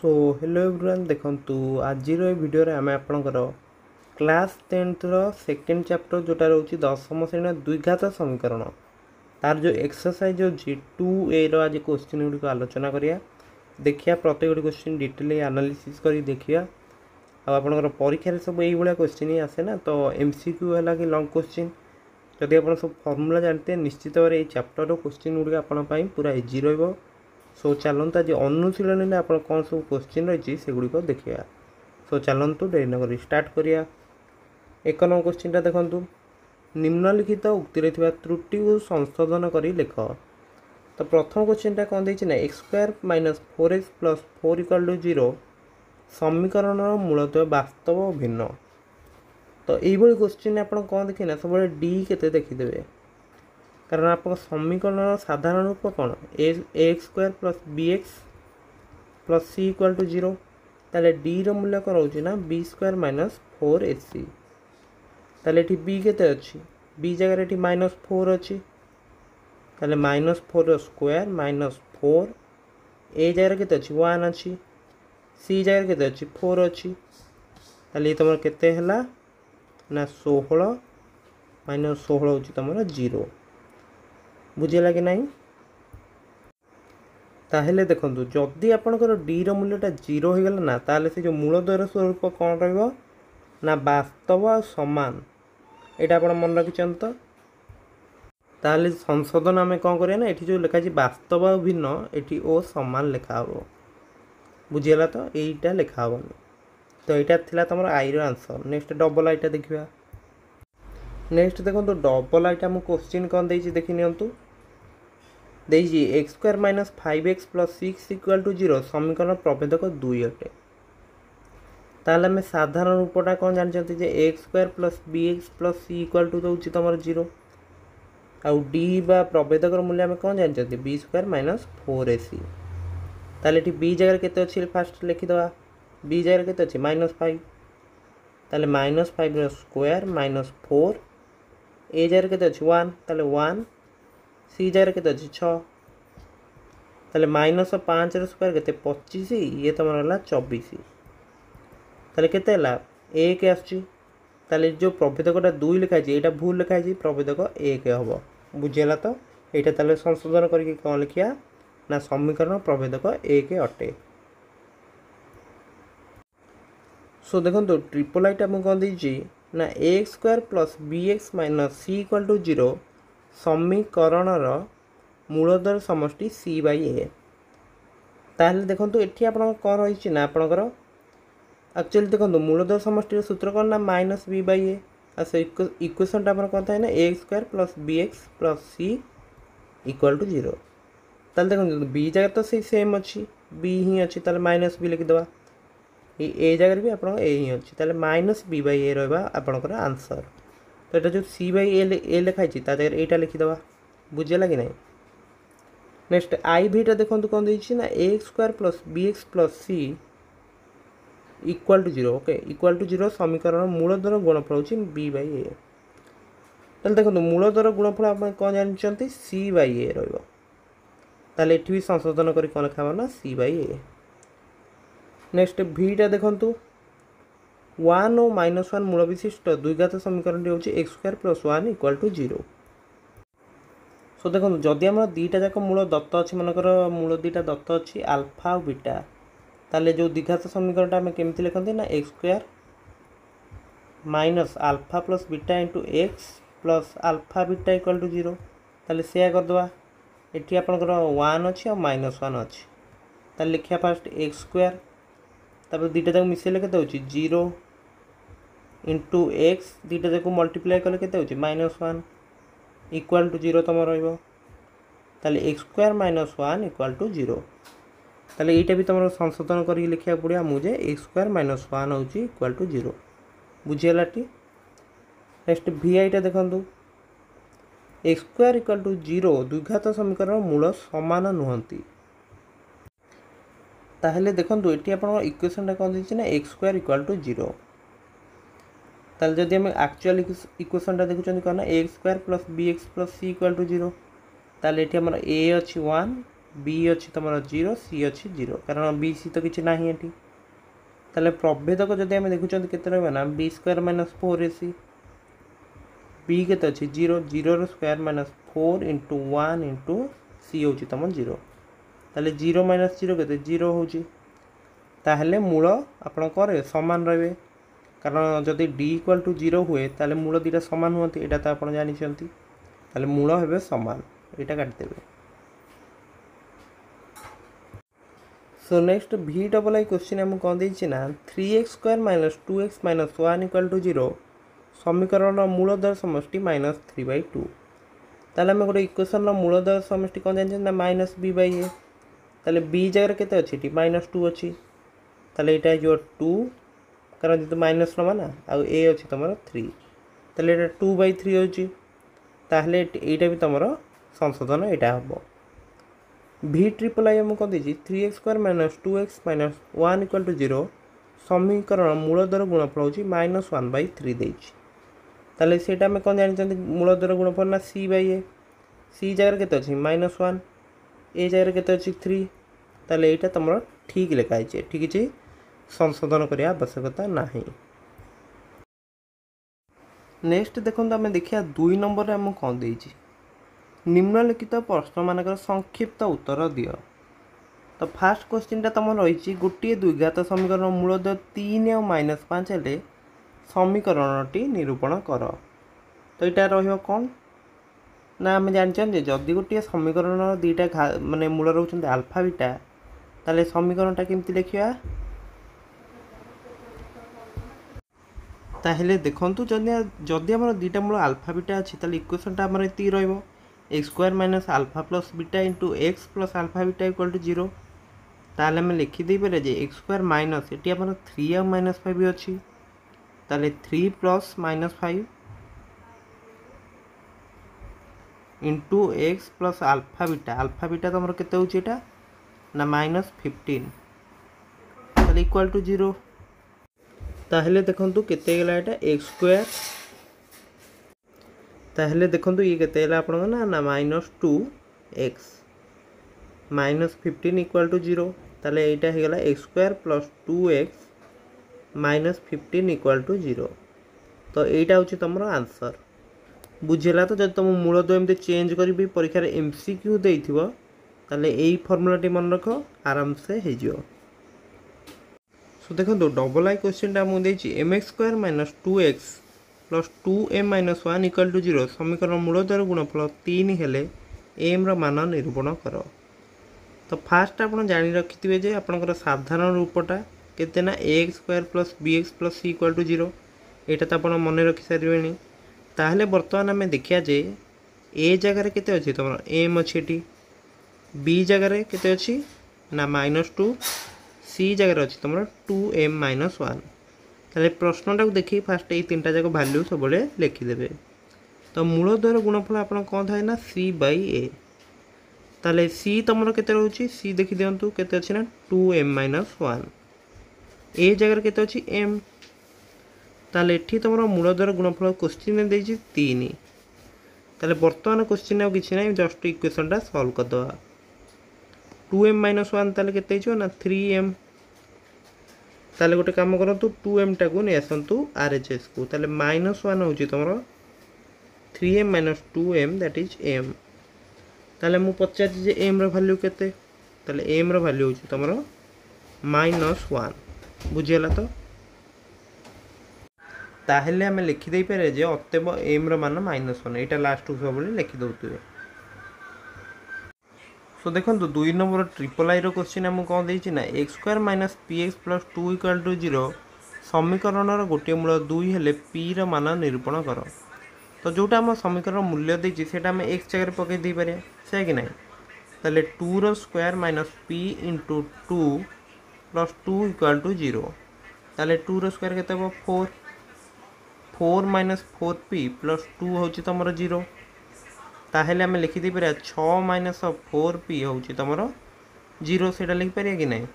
So hello everyone देखंतु आज video आम आपणकर क्लास 10th सेकेंड चैप्टर जोटा रोचे दशम श्रेणी द्विघात समीकरण तार जो एक्सरसाइज अच्छी 2A आज क्वेश्चन गुड़िक आलोचना करिया देखिया प्रत्येक क्वेश्चन डिटेल एनालिसिस कर देखिया आपंकर परीक्षा सब ये क्वेश्चन ही आसे ना तो MCQ है कि लॉन्ग क्वेश्चन जदि आप सब फर्मूला जानते हैं निश्चित भाव में चैप्टर क्वेश्चन गुड़िक आप पूरा इजी रही। सो चलता आज अनुशीलन आप कौन सब क्वेश्चन रही से गुड़िक देखा। सो चलतु डेरी नक स्टार्ट करिया। एक नंबर क्वेश्चन देखु निम्नलिखित उक्ति त्रुटि को संशोधन कर लिख। तो प्रथम क्वेश्चन कौन देना x square minus 4x plus 4 equal to 0 समीकरण मूलतः वास्तव और भिन्न। तो यही क्वेश्चन आप कौन देखना सब डी के देखीदे कारण आप समीकरण साधारण रूप कौन x square plus b x plus c equal to 0 ताले डी रूल्य कौन रोचे ना बी स्क्वायर माइनस 4ac ताले ये बी केते अच्छी बी जगह ये -4 अच्छी ताले -4 स्क्वायर -4 ए जगह केते अच्छी 1 अच्छी सी जगह केते अच्छी 4 अच्छी ताले ये तुम केते हला ना 16 -16 होची तुम 0 बुझेगा कि नहीं। ताहले देखो जदि आपंकर डी रूल्यटा 0 हो गला ना ताले से जो मूलद्वयर स्वरूप कौन रहिबो ना वास्तव और समान यहाँ आप मन रखिंट तो ताले संशोधन आम कौन करिया ना ये जो लिखाई वास्तव और भिन्न ये ओ समान लिखा हो बुझीगला तो यहीटा लिखा हेनी तो यहाँ थी तुम आई आंसर। नेक्स्ट डबल आईटा देखा। नेक्स्ट देखो डबल आईटा मुझे क्वेश्चन कौन देती देखी नियंतु देजी x square minus 5x plus 6 equal to 0 समीकरण प्रभेदक 2 अटे। ताहले आम साधारण रूपटा कौन जानते x square plus bx plus c equal to दूसरी तुम 0 आउ डी बा प्रभेदक मूल्य आम कौन जानते बी स्क्वायर माइनस 4ac ताहले ये बी जगह केते अच्छी फास्ट लिखिदवा बी जगह केते अच्छी -5 ताहले -5 स्क्वायर -4 ए जगह केते अच्छी 1 ताहले 1 सी जगह केते अच्छी 6 ताहले -5 स्क्वायर केते 25 ये तुम रहा 24 ताहले केते हला 1 आछी ताहले जो प्रभेदकटा 2 लिखाई यहाँ भूल लिखाई प्रभेदक 1 हम बुझेगा तो यहाँ ताहले संशोधन करके कौन लिखिया ना समीकरण प्रभेदक 1 अटे। सो देखो ट्रिपल आईटा मुझे कौन देती ना x square plus b x minus c equal to 0 समीकरणर मूलधर समष्टि सी बाई ए। ताहले देखो ये आप कौन रही ना आपणकर एक्चुअली देखो मूलधर समष्टि सूत्र कौन ना माइनस बी बाई ए आ से इक्वेशन आप कौन था ना x square plus b x plus c equal to 0 ताहले देखो बी जगह तो से सेम अच्छी बी ही अच्छी ताहले माइनस बी लिखिदेवा ए जगह भी आप ही अच्छी ताहले माइनस बी बाई ए रहा आपंकर आंसर। तो यहाँ जो सी बाई ए लिखाई जगह यहाँ लिखिदेवा बुझेगा कि नहीं। नेक्स्ट आई भीटा देखो कौन देती ना x square plus b x plus c equal to 0 okay equal to 0 समीकरण मूलधर गुणफल होची बी बाई ए। ताहले देखो मूलधर गुणफल आप कौन जानते सी बाई ए रही भी संशोधन कर कौन लिखा ना सी बाई ए। नेक्स्ट भीटा देखु 1 और -1 मूल विशिष्ट द्विघात समीकरण होची x square plus 1 equal to 0। So देखो जदि आम दीटा जाक मूल दत्त अच्छी मनकर मूल दीटा दत्त अच्छी आल्फा और बीटा ताले जो द्विघात समीकरण आम केमती लिखते ना x square minus alpha plus beta into x plus alpha beta equal to 0 ताले से करदे ये आपंकर 1 अच्छी और -1 अच्छी ताले लिखा फास्ट एक्स स्क्वायर तापर दीटा जाक मिसेले केते होची 0 इंटू एक्स दीटा जाक मल्टीप्लाई कले केते होची -1 इक्वल टू 0 तुम रहिबो ताले एक्स स्क्वायर -1 इक्वल टू 0 ताले एटा भी तुम संशोधन करके लिखा पड़िया मुझे एक्स स्क्वायर -1 होची इक्वल टू 0 बुझीगला टी। नेक्स्ट भी आईटा देखंतु एक्स स्क्वायर इक्वल टू 0 द्विघात समीकरण मूल समान नुहंती। ताहले देखो ये आप इक्वेशन कौन देती ना एक्स स्क्वायर इक्वल टू 0 ताहले जदि आम एक्चुअल इक्वेशन देखुं कौन x square plus b x plus c equal to 0 ताहले ये आमर ए अच्छी 1 बी अच्छी तुम 0 सी अच्छी 0 कारण बी सी तो किसी ना ये ताले प्रभेदक जदि आम देखुं के रहा B square minus 4ac B के अच्छी 0 0 स्क्वायर माइनस 4 इंटू 1 इंटू सी हूँ तुम 0 ताले 0 माइनस 0 के 0 होले मूल आप सामान रे कारण जदि डी इक्वाल टू 0 हुए ताले मूल दुटा सामान हुआ यहाँ तो आप जानते ताले मूल हे सामान यहाँ काटिदेवे। सो नेक्स्ट भी डबल आई क्वेश्चन आम कौन देना 3x square minus 2x minus 1 equal to 0 समीकरण मूल दर समष्टि माइनस 3/2 ताले आम गोटे इक्वेशन मूल दर समष्टि कौन जानते ना माइनस बी बाई ए ताले बी जगह के अच्छी माइनस 2 अच्छी ताले यहाँ जो 2 कारण जेहतु माइनस नवा ना आ ए अच्छी तुम 3 ताले 2/3 होची ताहले एटा भी तुम संशोधन यहाँ हम भी ट्रिपल आई आमको कौन देती 3x square minus 2x minus 1 equal to 0 समीकरण मूल दर गुणफल हूँ माइनस 1/3 देती ताले सेटा आम कौन जानते मूल दर गुणफल ना सी बाई ए सी जगह के अच्छी माइनस 1 ए जगह के अच्छी 3 ताले यहाँ तुम ठीक लिखाई ठीक किसी संशोधन करने आवश्यकता ना। नेक्स्ट देखो आम देखिए 2 नंबर आम कौन देती निम्नलिखित प्रश्न मानक संक्षिप्त उत्तर दियो। तो फास्ट क्वेश्चन तुम रही गोटे द्विघात समीकरण मूल दर 3 और माइनस 5 हेले समीकरणटी निरूपण कर। तो यहाँ रही कौन ना आम जानते जदि गोटे समीकरण दुईटा माने मूल रोच आल्फा बीटा ताले समीकरणटा केमती लिखा ताहले देखंतु जदि आम दुईटा मूल आल्फा बीटा अच्छी ताले इक्वेशनटा आम ये रही x square minus alpha plus beta into x plus alpha beta equal to 0 ताले आम लिखिदे पारे जे एक्स स्क्वायर माइनस ये आम 3 और माइनस 5 भी अच्छी ताले 3 plus minus 5 into x plus alpha beta तुम केते होची एटा ना माइनस 15 ताले इक्वल टू 0 ताहले देखंतु केते गेला एटा एक्स स्क्वायर ताहले देखंतु ये केते गेला आपन ना ना minus 2x minus 15 equal to 0 ताहले एटा हे गेला x square plus 2x minus 15 equal to 0 तो एटा होची तुमर आंसर बुझेला। तो जब तुम मूल दो एमती चेंज करी परीक्षा रे एमसीक्यू देइथिबो ताहले एई फॉर्मूलाटी मन रखो आराम से हे जियो। सो देखो डबल आई क्वेश्चन टा मु देछि mx square minus 2x plus 2m minus 1 equal to 0 समीकरण मूल दर गुणफल 3 हेले m रो मान निरूपण कर। तो फास्ट आप जानी रखिथे जे आपनकर साधारण रूपटा केते ना ax square plus bx plus c equal to 0 एटा तो आप मन रखि सारे ताहले बर्तमान आम देखिया जे ए जगह केते अच्छी तुम m अच्छी बी जगह केते अच्छी ना माइनस 2 सी जगह अच्छी तुम 2m माइनस 1 ताले प्रश्नटा को देखिए फास्ट ये 3टा जाक वैल्यू सब लिखिदेवे। तो मूल दर गुणफल आप कौन थाए ना सी बाई ए ताले सी तुम केते रोची सी देखी दिंतु केते अच्छी ना 2m माइनस 1 ए जगह केते अच्छी m ताले एठी तुम मूल दर गुणफल क्वेश्चन देछि 3 ताले वर्तमान क्वेश्चन आ किछि नै जस्ट इक्वेशनटा सॉल्व कर दवा 2m माइनस 1 ताले केते हिजो ना 3m ताले गोटे काम करतु 2m टाकू नहीं आसतु RHS को ताले माइनस 1 होची तुम 3m minus 2m that is m ताले मु पचार जे m रो वैल्यू केते ताले m रो वैल्यू होची तुम माइनस 1 बुझियला। तो ताहले आम लिखिदे पारे जे अतएव m रो मान माइनस 1 एटा लास्ट को सब लिखि दउतबे। सो देखो 2 नंबर ट्रिपल आई रो क्वेश्चन आम कौन देछि ना x square minus p x plus 2 equal to 0 समीकरण गोटे मूल 2 हेले पी रो मान निरूपण कर। तो जोटा आम समीकरण मूल्य देछि सेटा आम एक्स जगह पकई दे पारे से कि नहीं ताले 2 रो square minus P into 2 plus 2 equal to 0 ताले 2 रो स्क्वायर केते हो 4 4 माइनस 4p प्लस 2 होची तुम 0 ताहले आम लिखिदे पारे 6 माइनस 4p होची तुम 0 से लिखिपर कि नहीं।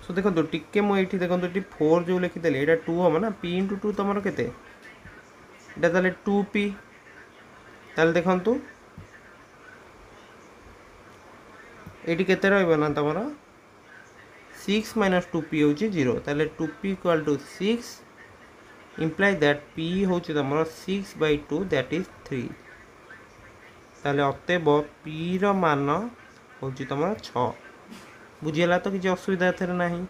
सो देखो टिके मुझे देखो 4 जो लिखिदेली यहाँ 2 हम ना p इंटू 2 तुम के 2p ताले देखु ये केते रहिबो ना तमरो 6 - 2p होची 0 ताले 2p = 6 इम्प्लाई दैट p होची तमरो 6/2 दैट इज 3 ताले अतएव p रो मान होची तमरो 6 बुझियला तो किसी असुविधा एथरे नाही।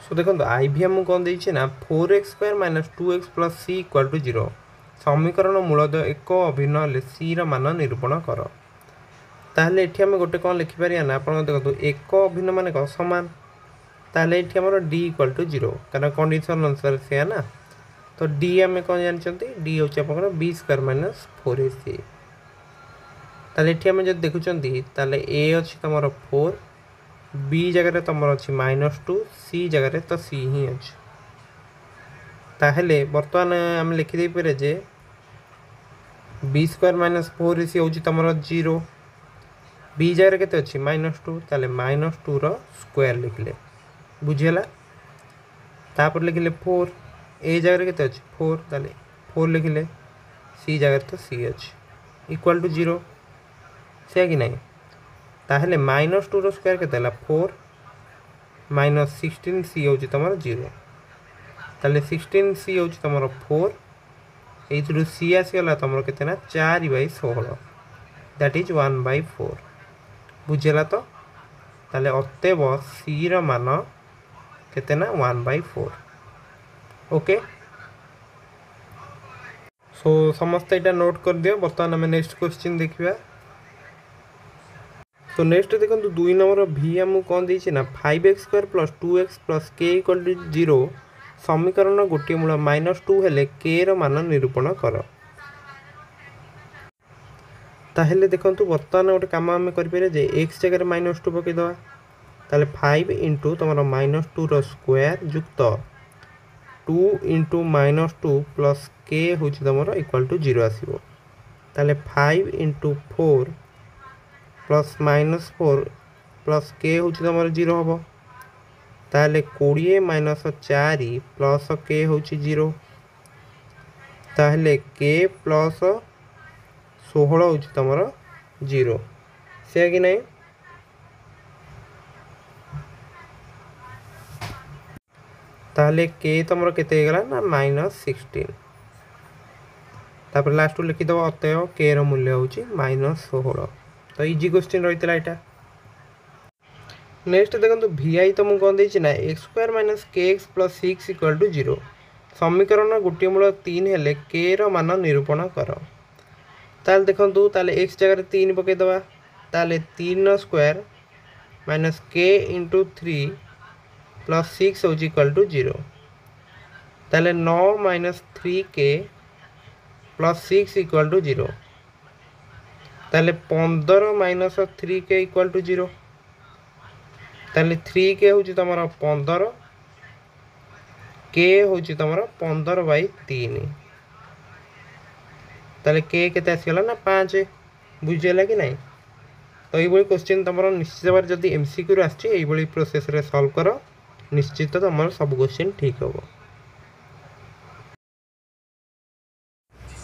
सो देखो आईवीएम कौन देछि ना 4x² - 2x + c = 0 समीकरण मूलद एक अभिन्न हेले c रो मान निरूपण कर। ताहले एठी हम गोटे कौन लिखि पारिया ना आपण देखो एक अभिन्न माने कौन समान ताहले एठी हमर d = 0 कारण कंडीशन अनुसार से ना तो d हम कौन जानछंती d होची आपण b² - 4ac ताहले एठी हम जब देखुचंती ताहले a अछि तमरो 4 b जगह रे तमरो अछि -2 c जगह रे तो c ही अछि ताहले वर्तमान हम लिखि दे परे जे b² - 4ac होची तमरो 0 b जगह केते अछि -2 ताले -2 रो स्क्वायर लिखले बुझियला तापर लिखले 4 a जगह केते अछि 4 ताले 4 लिखले c जगह तो c अछि इक्वल टू 0 से कि नहीं ताहले -2 रो स्क्वायर केते हला 4 -16c होची तमरो 0 ताले 16c होची तमरो 4 एथुरु c आसी गला तमरो केते ना 4/16 दैट इज 1/4 बुझियला तो ताले अतएव c रो मान केते ना 1/4 ओके। सो समस्त एटा नोट कर दियो वर्तमान हम नेक्स्ट क्वेश्चन देखिबा। तो नेक्स्ट देखो 2 नंबर v हम कौन देछि ना 5x² + 2x + k = 0 समीकरण गोटे मूल -2 हेले k रो मान निरूपण कर। ताहले देखंतु वर्तमान गोटे काम हम करि पारे जे x जगह -2 पके दवा ताले 5 * तमरो -2 रो स्क्वायर युक्त 2 * -2 + k होची तमरो इक्वल टू 0 आसीबो ताले 5 * 4 + -4 + k होची तमरो 0 हबो ताले 20 - 4 + k होची 0 ताहले k + 16 होची तमरो 0 से कि नहीं ताहले k तमरो केते गला ना -16 तापर लास्ट लिखि दबो अतएव k रो मूल्य होची -16 तो इजी क्वेश्चन रहितला एटा। नेक्स्ट देखंतु vi तुम कोन देछि ना x² - kx + 6 = 0 समीकरण गोटे मूल 3 हेले k रो मान निरूपण कर। ताले देखंतु ताले x जगह 3 पके दवा ताले 3 रो स्क्वायर -k * 3 + 6 होची इक्वल टू 0 ताले 9 - 3k + 6 इक्वल टू 0 ताले 15 - 3k इक्वल टू 0 ताले 3k होची तमरो 15 k होची तमरो 15/3 ताले k केते आसीगला ना 5 बुझियला कि नहीं तो ये क्वेश्चन तमरो निश्चित बार जदी एमसीक्यू रे आछि एई बळी प्रोसेस रे सॉल्व करो निश्चित तमरो सब क्वेश्चन ठीक होबो।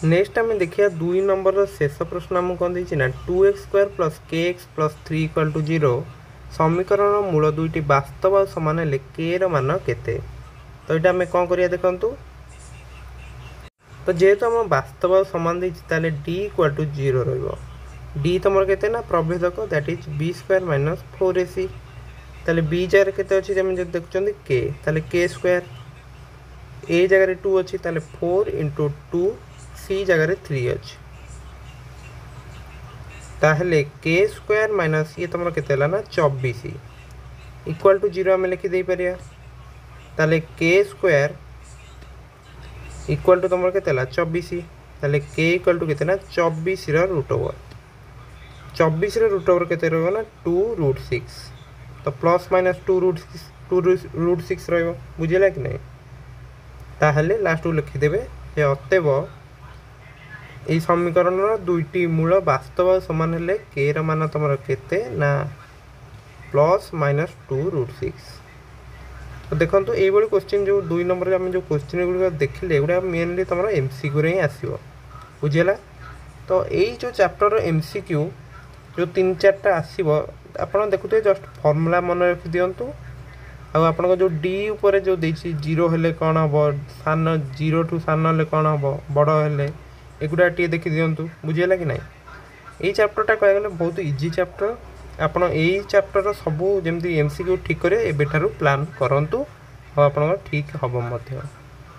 नेक्स्ट हम देखिया 2 नंबर रो शेष प्रश्न हम कोन देछि ना 2x² + kx + 3 = 0 समीकरण मूल दुईटी वास्तव और समान हेले k रो मान केते तो एटा हमें कोन करिया देखंतु तो जेहेतु हम वास्तव और समान देछि ताले d = 0 रहइबो d तमर केते ना प्रभेदक दैट इज b² - 4ac ताले b जगह केते अछि हम जब देखुचंदी k ताले k² a जगह 2 अछि ताले 4 * 2 c जगह 3 अछि ताहले k² - ये तमर केते हला ना 24 इक्वल टू 0 हम लिखि दे परिया ताले k² इक्वल टू तमर केते हला 24 ताले k इक्वल टू केते ना 24 रो रूट ओवर 24 रो रूट ओवर केते रहबो ना 2√6 तो प्लस माइनस 2√6 रहइबो बुझिला कि नहीं ताहले लास्ट लिखि देबे जे अतएव এই সমীকরণର দুইটি মূল বাস্তব সমান হলে k ର মান তমর কেতে না প্লস মাইনাস 2√6 তো দেখন্তু এই বলি क्वेश्चन जो 2 नंबर हम जो क्वेश्चन गुलो देखिले एगुडा मेनली तमर एमसीक्यू रे ही आसीबो बुझिला तो एई जो चैप्टर रो एमसीक्यू जो 3-4टा आसव आप देखुए जस्ट फर्मूला मन रखी दिंतु आप जो डी उपर जो देसी जीरो हेले कौन हम सान जीरो टू सान हेले कौन हम बड़ हेले एगुड़ा टे देखी दिंतु बुझेगा कि ना यही चैप्टरटा कह गले बहुत इजी चैप्टर आपण यही चैप्टर सबू जमी एमसीक्यू ठीक करे एबेठारु प्लान करंतु आप ठीक हम।